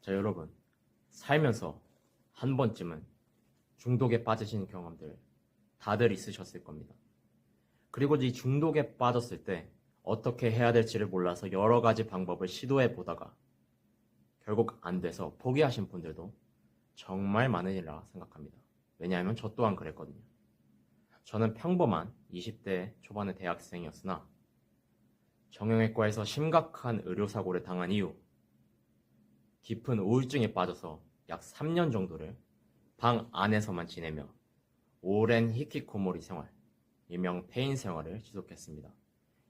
자, 여러분, 살면서 한 번쯤은 중독에 빠지신 경험들 다들 있으셨을 겁니다. 그리고 이 중독에 빠졌을 때 어떻게 해야 될지를 몰라서 여러 가지 방법을 시도해 보다가 결국 안 돼서 포기하신 분들도 정말 많으리라 생각합니다. 왜냐하면 저 또한 그랬거든요. 저는 평범한 20대 초반의 대학생이었으나 정형외과에서 심각한 의료사고를 당한 이후 깊은 우울증에 빠져서 약 3년 정도를 방 안에서만 지내며 오랜 히키코모리 생활, 일명 폐인 생활을 지속했습니다.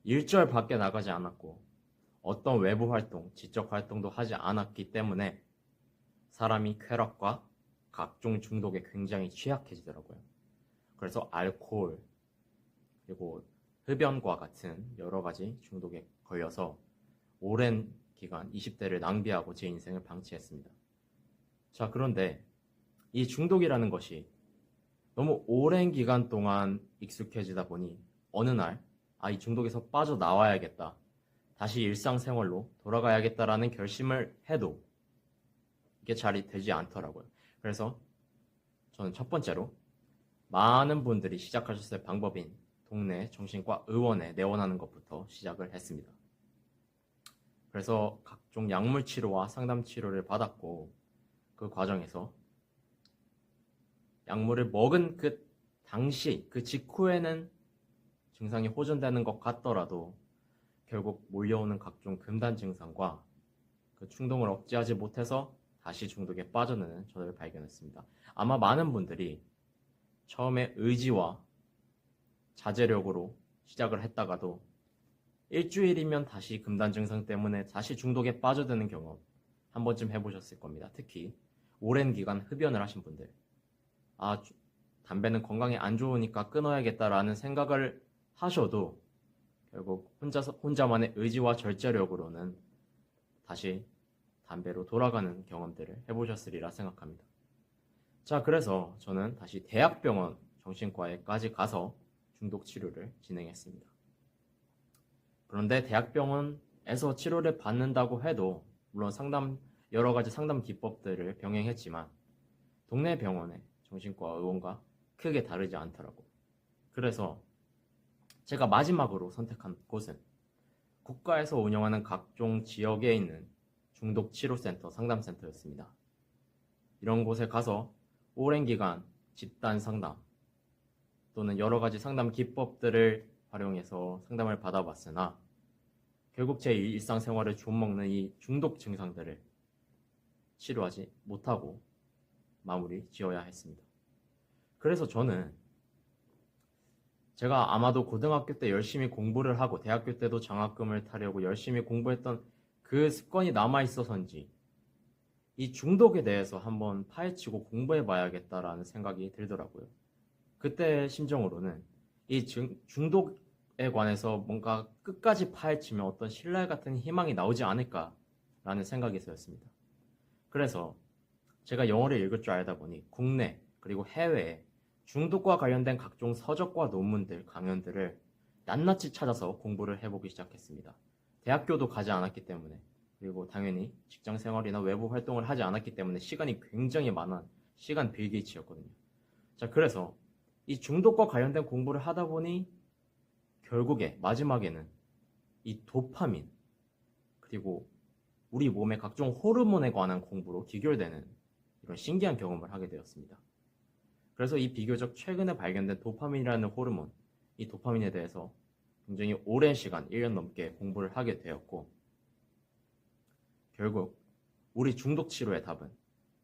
일절 밖에 나가지 않았고 어떤 외부 활동, 지적 활동도 하지 않았기 때문에 사람이 쾌락과 각종 중독에 굉장히 취약해지더라고요. 그래서 알코올, 그리고 흡연과 같은 여러 가지 중독에 걸려서 오랜 기간 20대를 낭비하고 제 인생을 방치했습니다. 자, 그런데 이 중독이라는 것이 너무 오랜 기간 동안 익숙해지다 보니 어느 날 이 중독에서 빠져나와야겠다, 다시 일상생활로 돌아가야겠다라는 결심을 해도 이게 잘 되지 않더라고요. 그래서 저는 첫 번째로 많은 분들이 시작하셨을 방법인 동네 정신과 의원에 내원하는 것부터 시작을 했습니다. 그래서 각종 약물 치료와 상담 치료를 받았고, 그 과정에서 약물을 먹은 그 당시, 그 직후에는 증상이 호전되는 것 같더라도 결국 몰려오는 각종 금단 증상과 그 충동을 억제하지 못해서 다시 중독에 빠져드는 저를 발견했습니다. 아마 많은 분들이 처음에 의지와 자제력으로 시작을 했다가도 일주일이면 다시 금단 증상 때문에 다시 중독에 빠져드는 경험 한 번쯤 해보셨을 겁니다. 특히 오랜 기간 흡연을 하신 분들, 담배는 건강에 안 좋으니까 끊어야겠다라는 생각을 하셔도 결국 혼자만의 의지와 절제력으로는 다시 담배로 돌아가는 경험들을 해보셨으리라 생각합니다. 자, 그래서 저는 다시 대학병원 정신과에까지 가서 중독 치료를 진행했습니다. 그런데 대학병원에서 치료를 받는다고 해도 물론 여러 가지 상담 기법들을 병행했지만 동네 병원의 정신과 의원과 크게 다르지 않더라고요. 그래서 제가 마지막으로 선택한 곳은 국가에서 운영하는 각종 지역에 있는 중독치료센터, 상담센터였습니다. 이런 곳에 가서 오랜 기간 집단 상담 또는 여러 가지 상담 기법들을 활용해서 상담을 받아봤으나 결국 제 일상생활을 좀먹는 이 중독 증상들을 치료하지 못하고 마무리 지어야 했습니다. 그래서 저는 제가 아마도 고등학교 때 열심히 공부를 하고 대학교 때도 장학금을 타려고 열심히 공부했던 그 습관이 남아있어서인지 이 중독에 대해서 한번 파헤치고 공부해봐야겠다라는 생각이 들더라고요. 그때 심정으로는 이 중독에 관해서 뭔가 끝까지 파헤치면 어떤 신랄 같은 희망이 나오지 않을까라는 생각이 있었습니다. 그래서 제가 영어를 읽을 줄 알다 보니 국내 그리고 해외에 중독과 관련된 각종 서적과 논문들, 강연들을 낱낱이 찾아서 공부를 해보기 시작했습니다. 대학교도 가지 않았기 때문에, 그리고 당연히 직장생활이나 외부 활동을 하지 않았기 때문에 시간이 굉장히 많은 시간 빌게이츠였거든요. 자, 그래서 이 중독과 관련된 공부를 하다 보니 결국에 마지막에는 이 도파민 그리고 우리 몸의 각종 호르몬에 관한 공부로 귀결되는 이런 신기한 경험을 하게 되었습니다. 그래서 이 비교적 최근에 발견된 도파민이라는 호르몬, 이 도파민에 대해서 굉장히 오랜 시간, 1년 넘게 공부를 하게 되었고, 결국 우리 중독 치료의 답은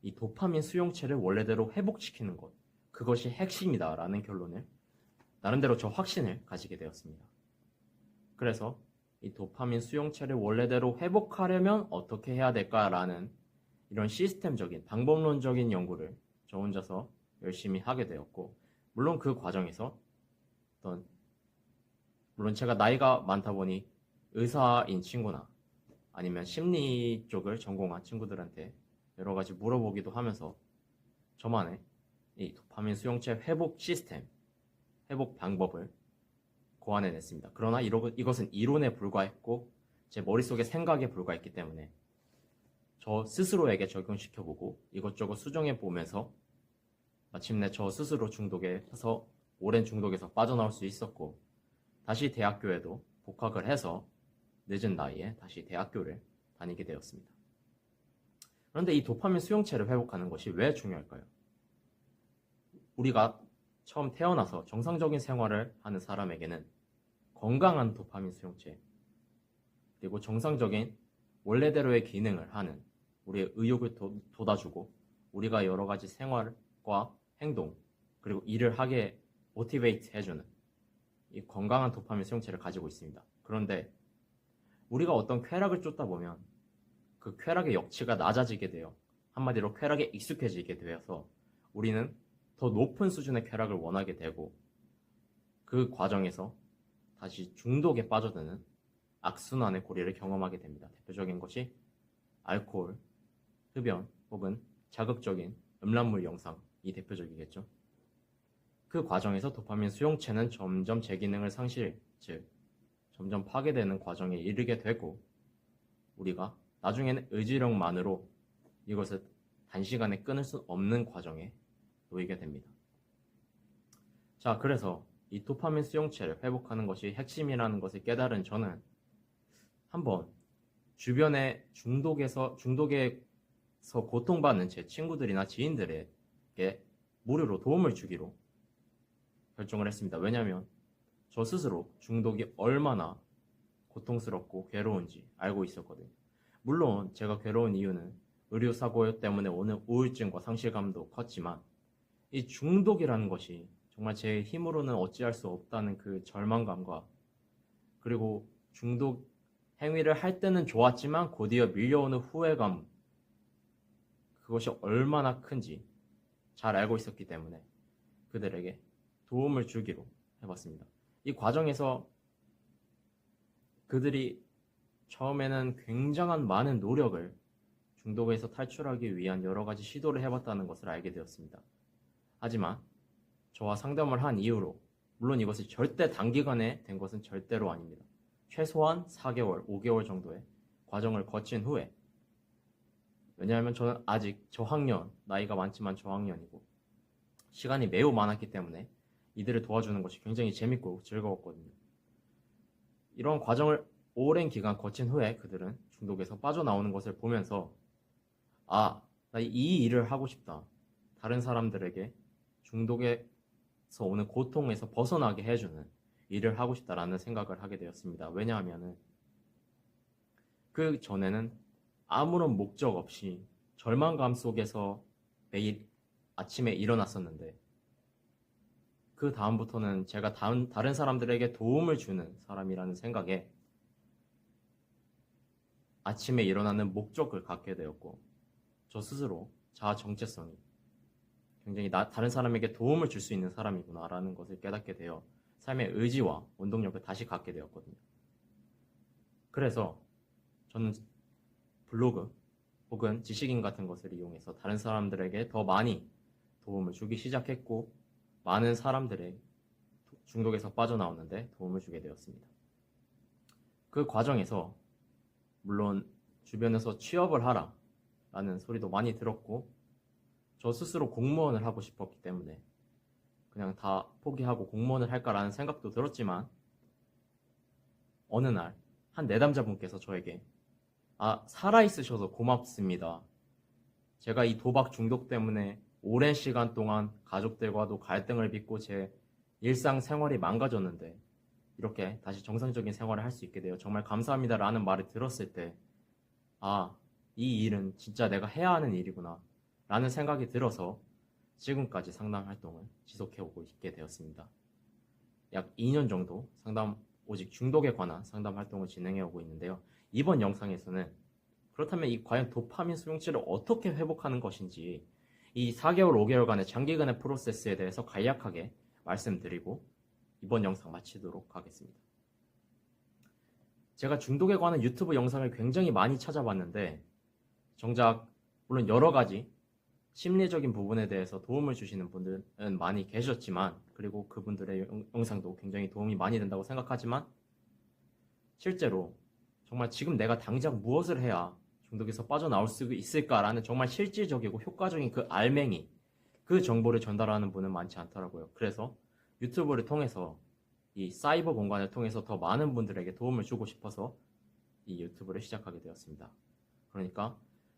이 도파민 수용체를 원래대로 회복시키는 것, 그것이 핵심이다 라는 결론을 나름대로 저 확신을 가지게 되었습니다. 그래서 이 도파민 수용체를 원래대로 회복하려면 어떻게 해야 될까라는 이런 시스템적인 방법론적인 연구를 저 혼자서 열심히 하게 되었고, 물론 그 과정에서 물론 제가 나이가 많다 보니 의사인 친구나 아니면 심리 쪽을 전공한 친구들한테 여러 가지 물어보기도 하면서 저만의 이 도파민 수용체 회복 시스템, 회복 방법을 고안해냈습니다. 그러나 이것은 이론에 불과했고 제 머릿속의 생각에 불과했기 때문에 저 스스로에게 적용시켜보고 이것저것 수정해보면서 마침내 저 스스로 중독에서 오랜 중독에서 빠져나올 수 있었고 다시 대학교에도 복학을 해서 늦은 나이에 다시 대학교를 다니게 되었습니다. 그런데 이 도파민 수용체를 회복하는 것이 왜 중요할까요? 우리가 처음 태어나서 정상적인 생활을 하는 사람에게는 건강한 도파민 수용체 그리고 정상적인 원래대로의 기능을 하는 우리의 의욕을 돋아주고 우리가 여러 가지 생활과 행동 그리고 일을 하게 모티베이트 해주는 이 건강한 도파민 수용체를 가지고 있습니다. 그런데 우리가 어떤 쾌락을 쫓다 보면 그 쾌락의 역치가 낮아지게 돼요. 한마디로 쾌락에 익숙해지게 되어서 우리는 더 높은 수준의 쾌락을 원하게 되고 그 과정에서 다시 중독에 빠져드는 악순환의 고리를 경험하게 됩니다. 대표적인 것이 알코올, 흡연 혹은 자극적인 음란물 영상이 대표적이겠죠. 그 과정에서 도파민 수용체는 점점 제 기능을 상실, 즉 점점 파괴되는 과정에 이르게 되고 우리가 나중에는 의지력만으로 이것을 단시간에 끊을 수 없는 과정에 놓이게 됩니다. 자, 그래서 이 도파민 수용체를 회복하는 것이 핵심이라는 것을 깨달은 저는 한번 주변에 중독에서 고통받는 제 친구들이나 지인들에게 무료로 도움을 주기로 결정을 했습니다. 왜냐하면 저 스스로 중독이 얼마나 고통스럽고 괴로운지 알고 있었거든요. 물론 제가 괴로운 이유는 의료사고 때문에 오는 우울증과 상실감도 컸지만 이 중독이라는 것이 정말 제 힘으로는 어찌할 수 없다는 그 절망감과 그리고 중독 행위를 할 때는 좋았지만 곧이어 밀려오는 후회감 그것이 얼마나 큰지 잘 알고 있었기 때문에 그들에게 도움을 주기로 해봤습니다. 이 과정에서 그들이 처음에는 굉장한 많은 노력을 중독에서 탈출하기 위한 여러 가지 시도를 해봤다는 것을 알게 되었습니다. 하지만 저와 상담을 한 이후로 물론 이것이 절대 단기간에 된 것은 절대로 아닙니다. 최소한 4개월, 5개월 정도의 과정을 거친 후에 왜냐하면 저는 아직 저학년, 나이가 많지만 저학년이고 시간이 매우 많았기 때문에 이들을 도와주는 것이 굉장히 재밌고 즐거웠거든요. 이런 과정을 오랜 기간 거친 후에 그들은 중독에서 빠져나오는 것을 보면서 나 이 일을 하고 싶다. 다른 사람들에게 중독에서 오는 고통에서 벗어나게 해주는 일을 하고 싶다라는 생각을 하게 되었습니다. 왜냐하면 그 전에는 아무런 목적 없이 절망감 속에서 매일 아침에 일어났었는데 그 다음부터는 제가 다른 사람들에게 도움을 주는 사람이라는 생각에 아침에 일어나는 목적을 갖게 되었고 저 스스로 자아 정체성이 굉장히 다른 사람에게 도움을 줄 수 있는 사람이구나 라는 것을 깨닫게 되어 삶의 의지와 원동력을 다시 갖게 되었거든요. 그래서 저는 블로그 혹은 지식인 같은 것을 이용해서 다른 사람들에게 더 많이 도움을 주기 시작했고 많은 사람들의 중독에서 빠져나오는데 도움을 주게 되었습니다. 그 과정에서 물론 주변에서 취업을 하라 라는 소리도 많이 들었고 저 스스로 공무원을 하고 싶었기 때문에 그냥 다 포기하고 공무원을 할까라는 생각도 들었지만 어느 날 한 내담자분께서 저에게 살아있으셔서 고맙습니다. 제가 이 도박 중독 때문에 오랜 시간 동안 가족들과도 갈등을 빚고 제 일상생활이 망가졌는데 이렇게 다시 정상적인 생활을 할 수 있게 되어 정말 감사합니다 라는 말을 들었을 때 이 일은 진짜 내가 해야 하는 일이구나 라는 생각이 들어서 지금까지 상담 활동을 지속해오고 있게 되었습니다. 약 2년 정도 오직 중독에 관한 상담 활동을 진행해오고 있는데요. 이번 영상에서는 그렇다면 과연 도파민 수용체를 어떻게 회복하는 것인지 이 4개월, 5개월간의 장기간의 프로세스에 대해서 간략하게 말씀드리고 이번 영상 마치도록 하겠습니다. 제가 중독에 관한 유튜브 영상을 굉장히 많이 찾아봤는데 정작 물론 여러 가지 심리적인 부분에 대해서 도움을 주시는 분들은 많이 계셨지만 그리고 그분들의 영상도 굉장히 도움이 많이 된다고 생각하지만 실제로 정말 지금 내가 당장 무엇을 해야 중독에서 빠져나올 수 있을까라는 정말 실질적이고 효과적인 그 알맹이, 그 정보를 전달하는 분은 많지 않더라고요. 그래서 유튜브를 통해서 이 사이버 공간을 통해서 더 많은 분들에게 도움을 주고 싶어서 이 유튜브를 시작하게 되었습니다. 그러니까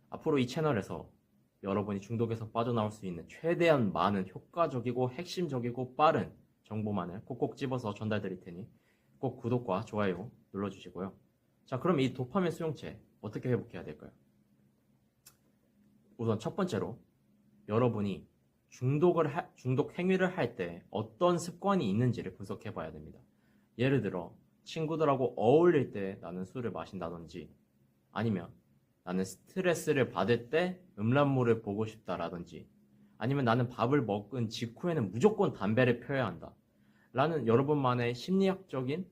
앞으로 이 채널에서 여러분이 중독에서 빠져나올 수 있는 최대한 많은 효과적이고 핵심적이고 빠른 정보만을 꼭꼭 집어서 전달드릴 테니 꼭 구독과 좋아요 눌러주시고요. 자, 그럼 이 도파민 수용체 어떻게 회복해야 될까요? 우선 첫 번째로 여러분이 중독 행위를 할 때 어떤 습관이 있는지를 분석해 봐야 됩니다. 예를 들어 친구들하고 어울릴 때 나는 술을 마신다든지, 아니면 나는 스트레스를 받을 때 음란물을 보고 싶다라든지, 아니면 나는 밥을 먹은 직후에는 무조건 담배를 펴야 한다 라는 여러분만의 심리학적인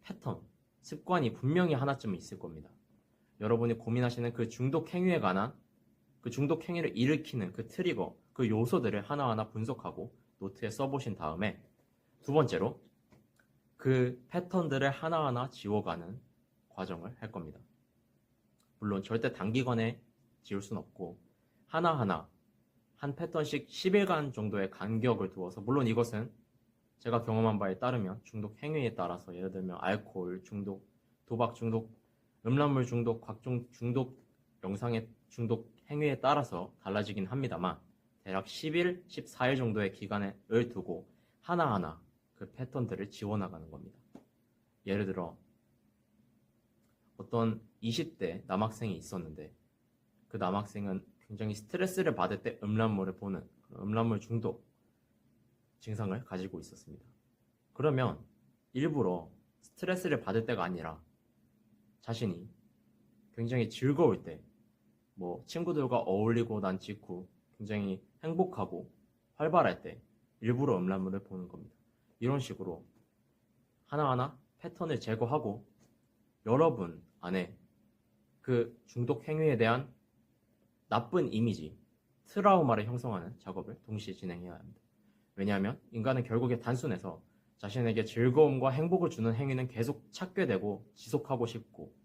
패턴, 습관이 분명히 하나쯤은 있을 겁니다. 여러분이 고민하시는 그 중독 행위에 관한, 그 중독 행위를 일으키는 그 트리거, 그 요소들을 하나하나 분석하고 노트에 써보신 다음에, 두 번째로 그 패턴들을 하나하나 지워가는 과정을 할 겁니다. 물론 절대 단기간에 지울 순 없고 하나하나 한 패턴씩 10일간 정도의 간격을 두어서, 물론 이것은 제가 경험한 바에 따르면 중독 행위에 따라서, 예를 들면 알코올 중독, 도박 중독, 음란물 중독, 각종 중독, 영상의 중독 행위에 따라서 달라지긴 합니다만, 대략 10일, 14일 정도의 기간을 두고 하나하나 그 패턴들을 지워나가는 겁니다. 예를 들어 어떤 20대 남학생이 있었는데, 그 남학생은 굉장히 스트레스를 받을 때 음란물을 보는 음란물 중독 증상을 가지고 있었습니다. 그러면 일부러 스트레스를 받을 때가 아니라 자신이 굉장히 즐거울 때, 뭐 친구들과 어울리고 난 직후 굉장히 행복하고 활발할 때 일부러 음란물을 보는 겁니다. 이런 식으로 하나하나 패턴을 제거하고 여러분 안에 그 중독 행위에 대한 나쁜 이미지, 트라우마를 형성하는 작업을 동시에 진행해야 합니다. 왜냐하면 인간은 결국에 단순해서 자신에게 즐거움과 행복을 주는 행위는 계속 찾게 되고 지속하고 싶고,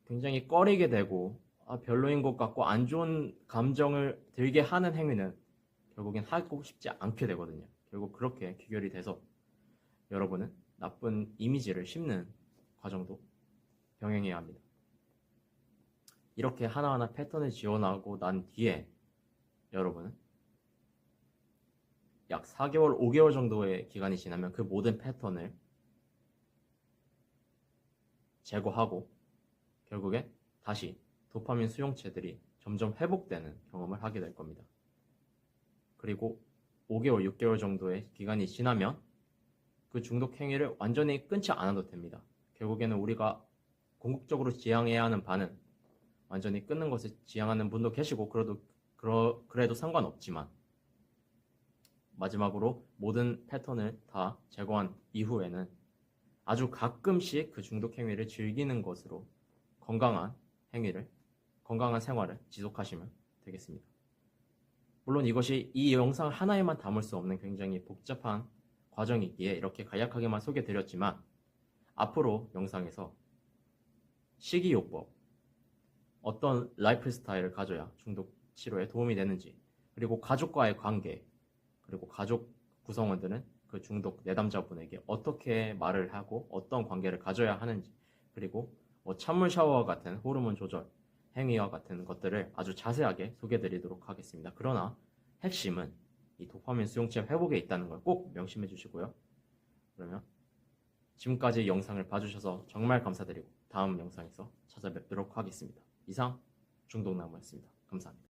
굉장히 꺼리게 되고 별로인 것 같고 안 좋은 감정을 들게 하는 행위는 결국엔 하고 싶지 않게 되거든요. 결국 그렇게 귀결이 돼서 여러분은 나쁜 이미지를 심는 과정도 병행해야 합니다. 이렇게 하나하나 패턴을 지어나가고 난 뒤에 여러분은 약 4개월, 5개월 정도의 기간이 지나면 그 모든 패턴을 제거하고 결국에 다시 도파민 수용체들이 점점 회복되는 경험을 하게 될 겁니다. 그리고 5개월, 6개월 정도의 기간이 지나면 그 중독 행위를 완전히 끊지 않아도 됩니다. 결국에는 우리가 궁극적으로 지향해야 하는 바는 완전히 끊는 것을 지향하는 분도 계시고 그래도 상관없지만, 마지막으로 모든 패턴을 다 제거한 이후에는 아주 가끔씩 그 중독 행위를 즐기는 것으로 건강한 생활을 지속하시면 되겠습니다. 물론 이것이 이 영상 하나에만 담을 수 없는 굉장히 복잡한 과정이기에 이렇게 간략하게만 소개드렸지만, 앞으로 영상에서 식이요법, 어떤 라이프 스타일을 가져야 중독 치료에 도움이 되는지, 그리고 가족과의 관계, 그리고 가족 구성원들은 그 중독 내담자분에게 어떻게 말을 하고 어떤 관계를 가져야 하는지, 그리고 찬물 샤워와 같은 호르몬 조절 행위와 같은 것들을 아주 자세하게 소개드리도록 하겠습니다. 그러나 핵심은 이 도파민 수용체 회복에 있다는 걸 꼭 명심해 주시고요. 그러면 지금까지 영상을 봐주셔서 정말 감사드리고 다음 영상에서 찾아뵙도록 하겠습니다. 이상 중독나무였습니다. 감사합니다.